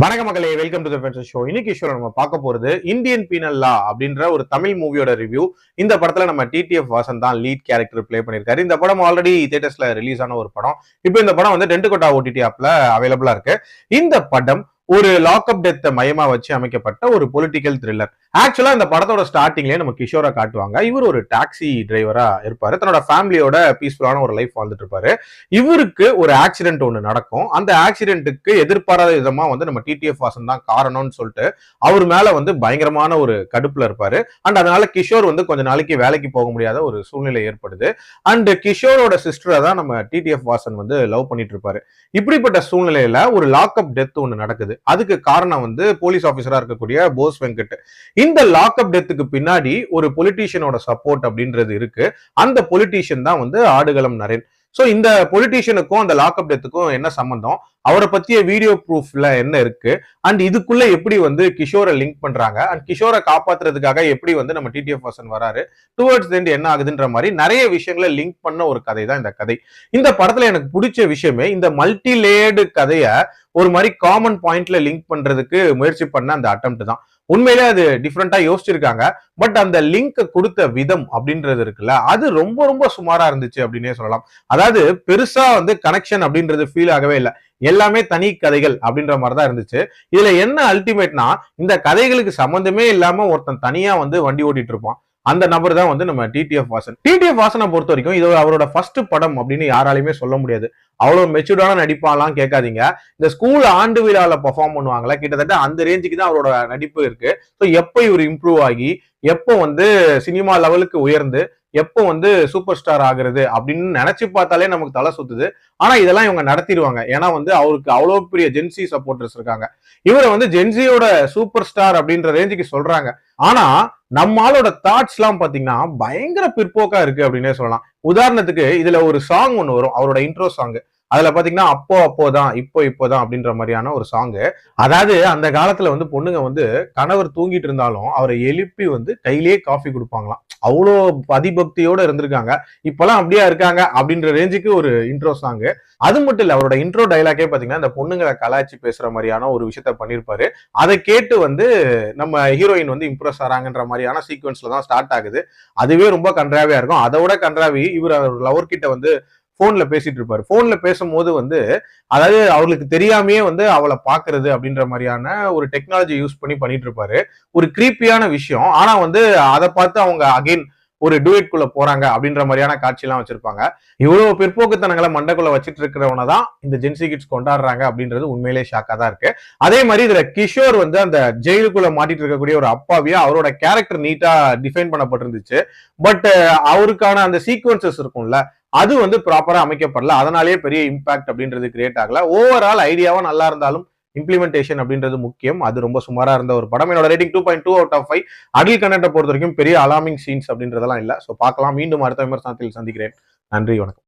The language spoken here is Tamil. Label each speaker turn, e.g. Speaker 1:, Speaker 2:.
Speaker 1: வணக்க மக்களே, welcome to the fences show. இன்னைக்கு ஷோ நம்ம பார்க்க போறது இந்தியன் பீனல் லா அப்படின்ற ஒரு தமிழ் மூவியோட ரிவ்யூ. இந்த படத்துல நம்ம டிடிஎஃப் வாசன் தான் லீட் கேரக்டர் பிளே பண்ணிருக்காரு. இந்த படம் ஆல்ரெடி தியேட்டர்ஸ்ல ரிலீஸ் ஆன ஒரு படம். இப்போ இந்த படம் வந்து டென்ட் கோட்டா ஓடிடி ஆப்ல அவைலபிளா இருக்கு. இந்த படம் ஒரு லாக்அப் டெத்தை மையமா வச்சு அமைக்கப்பட்ட ஒரு பொலிட்டிக்கல் த்ரில்லர். ஆக்சுவலா இந்த படத்தோட ஸ்டார்டிங்லேயே நம்ம கிஷோரை காட்டுவாங்க. இவர் ஒரு டாக்ஸி டிரைவரா இருப்பாரு. தன்னோட ஃபேமிலியோட பீஸ்ஃபுல்லான ஒரு லைஃப் வாழ்ந்துட்டு இருப்பாரு. இவருக்கு ஒரு ஆக்சிடென்ட் ஒன்று நடக்கும். அந்த ஆக்சிடென்ட்டுக்கு எதிர்பாராத விதமா வந்து நம்ம டிடிஎஃப் வாசன் தான் காரணம்னு சொல்லிட்டு அவர் மேல வந்து பயங்கரமான ஒரு கடுப்புல இருப்பாரு. அண்ட் அதனால கிஷோர் வந்து கொஞ்ச நாளைக்கு வேலைக்கு போக முடியாத ஒரு சூழ்நிலை ஏற்படுது. அண்ட் கிஷோரோட சிஸ்டரை தான் நம்ம டிடிஎஃப் வாசன் வந்து லவ் பண்ணிட்டு இருப்பாரு. இப்படிப்பட்ட சூழ்நிலையில ஒரு லாக்அப் டெத் ஒன்று நடக்குது. அதுக்கு காரணம் வந்து போலீஸ் ஆபீசரா இருக்கக்கூடிய போஸ் வெங்கட். இந்த லாக்அப் டெத்துக்கு பின்னாடி ஒரு பொலிட்டீஷியனோட சப்போர்ட் அப்படின்றது இருக்கு. அந்த பொலிட்டீஷியன் தான் வந்து ஆடுகளம் நரேன். சோ இந்த பொலிட்டீஷியனுக்கும் அந்த லாக்அப் டெத்துக்கும் என்ன சம்பந்தம், அவரை பத்திய வீடியோ ப்ரூஃப்ல என்ன இருக்கு, அண்ட் இதுக்குள்ள எப்படி வந்து கிஷோரை லிங்க் பண்றாங்க, அண்ட் கிஷோரை காப்பாத்துறதுக்காக எப்படி வந்து நம்ம டிடிஎஃப் வாசன் வராரு, டுவர்ட்ஸ் எண்ட் என்ன ஆகுதுன்ற மாதிரி நிறைய விஷயங்களை லிங்க் பண்ண ஒரு கதை தான் இந்த கதை. இந்த படத்துல எனக்கு பிடிச்ச விஷயமே இந்த மல்டி லேயர்டு கதைய ஒரு மாதிரி காமன் பாயிண்ட்ல லிங்க் பண்றதுக்கு முயற்சி பண்ண அந்த அட்டெம்ப்ட் தான். உண்மையிலே அது டிஃப்ரெண்டா யோசிச்சிருக்காங்க. பட் அந்த லிங்க் கொடுத்த விதம் அப்படின்றது இருக்குல்ல, அது ரொம்ப ரொம்ப சுமாரா இருந்துச்சு அப்படின்னே சொல்லலாம். அதாவது பெருசா வந்து கனெக்ஷன் அப்படின்றது ஃபீல் ஆகவே இல்லை. எல்லாமே தனி கதைகள் அப்படின்ற மாதிரி தான் இருந்துச்சு. இதுல என்ன அல்டிமேட்னா, இந்த கதைகளுக்கு சம்பந்தமே இல்லாம ஒருத்தன் தனியா வந்து வண்டி ஓட்டிட்டு இருப்பான். அந்த நபர் தான் வந்து நம்ம டிடிஎஃப் வாசன். டிடிஎஃப் வாசனை பொறுத்த வரைக்கும் இது அவரோட ஃபர்ஸ்ட் படம் அப்படின்னு யாராலையுமே சொல்ல முடியாது. அவ்வளவு மெச்சூர்டான நடிப்பாலாம் கேட்காதீங்க. இந்த ஸ்கூல் ஆண்டு விழால பெர்ஃபார்ம் பண்ணுவாங்களா, கிட்டத்தட்ட அந்த ரேஞ்சுக்கு தான் அவரோட நடிப்பு இருக்கு. ஸோ எப்போ இவர் இம்ப்ரூவ் ஆகி, எப்போ வந்து சினிமா லெவலுக்கு உயர்ந்து, எப்போ வந்து சூப்பர் ஸ்டார் ஆகுறது அப்படின்னு நினைச்சு பார்த்தாலே நமக்கு தலை சுத்துது. ஆனா இதெல்லாம் இவங்க நடத்திடுவாங்க. ஏன்னா வந்து அவருக்கு அவ்வளவு பெரிய ஜென்சி சப்போர்டர்ஸ் இருக்காங்க. இவரை வந்து ஜென்சியோட சூப்பர் ஸ்டார் அப்படின்ற ரேஞ்சுக்கு சொல்றாங்க. ஆனா நம்மளோட தாட்ஸ் எல்லாம் பாத்தீங்கன்னா பயங்கர பிற்போக்கா இருக்கு அப்படின்னே சொல்லலாம். உதாரணத்துக்கு இதுல ஒரு சாங் ஒண்ணு வரும், அவரோட இன்ட்ரோ சாங். அதுல பாத்தீங்கன்னா அப்போதான் இப்போதான் அப்படின்ற மாதிரியான ஒரு சாங். அதாவது அந்த காலத்துல வந்து பொண்ணுங்க வந்து கணவர் தூங்கிட்டு இருந்தாலும் அவரை எழுப்பி வந்து கையிலேயே காஃபி கொடுப்பாங்களாம். அவ்வளோ அதிபக்தியோட இருந்திருக்காங்க. இப்பெல்லாம் அப்படியா இருக்காங்க அப்படின்ற ரேஞ்சுக்கு ஒரு இன்ட்ரோ சாங். அது மட்டும் இல்ல, அவரோட இன்ட்ரோ டைலாக்கே பாத்தீங்கன்னா இந்த பொண்ணுங்களை கலாய்ச்சி பேசுற மாதிரியான ஒரு விஷயத்த பண்ணிருப்பாரு. அதை கேட்டு வந்து நம்ம ஹீரோயின் வந்து இம்ப்ரெஸ் ஆறாங்கன்ற மாதிரியான சீக்வன்ஸ்ல தான் ஸ்டார்ட் ஆகுது. அதுவே ரொம்ப கன்றாவியா இருக்கும். அதை விட கன்றாவி இவர் லவர் கிட்ட வந்து போன்ல பேசிட்டு இருப்பாரு. போன்ல பேசும்போது வந்து அதாவது அவங்களுக்கு தெரியாமையே வந்து அவளை பாக்குறது அப்படின்ற மாதிரியான ஒரு டெக்னாலஜி யூஸ் பண்ணிட்டு இருப்பாரு. ஒரு கிரீப்பியான விஷயம். ஆனா வந்து அதை பார்த்து அவங்க அகைன் ஒரு டூயட் குள்ள போறாங்க அப்படின்ற மாதிரியான காட்சி எல்லாம் வச்சிருப்பாங்க. இவ்வளவு பிற்போக்குத்தனங்களை மண்டக்குள்ள வச்சிட்டு இருக்கிறவன தான் இந்த ஜென்சி கிட்ஸ் கொண்டாடுறாங்க அப்படின்றது உண்மையிலே ஷாக்கா தான் இருக்கு. அதே மாதிரி இதுல கிஷோர் வந்து அந்த ஜெயிலுக்குள்ள மாட்டிட்டு இருக்கக்கூடிய ஒரு அப்பாவியா அவரோட கேரக்டர் நீட்டா டிஃபைன் பண்ணப்பட்டிருந்துச்சு. பட் அவருக்கான அந்த சீக்வன்சஸ் இருக்கும்ல, அது வந்து ப்ராப்பரா அமைக்கப்படல. அதனாலேயே பெரிய இம்பாக்ட் அப்படின்றது கிரியேட் ஆகல. ஓவரால் ஐடியாவா நல்லா இருந்தாலும் இம்ப்ளிமெண்டேஷன் அப்படின்றது முக்கியம். அது ரொம்ப சுமாரா இருந்த ஒரு படம். என்னோட ரேட்டிங் 2.2 அவுட் ஆஃப் 5. அடல் கண்டென்ட்டை பொறுத்த வரைக்கும் பெரிய அலார்மிங் சீன்ஸ் அப்படின்றதெல்லாம் இல்ல. சோ பார்க்கலாம். மீண்டும் அடுத்த விமர்சனத்தில் சந்திக்கிறேன். நன்றி, வணக்கம்.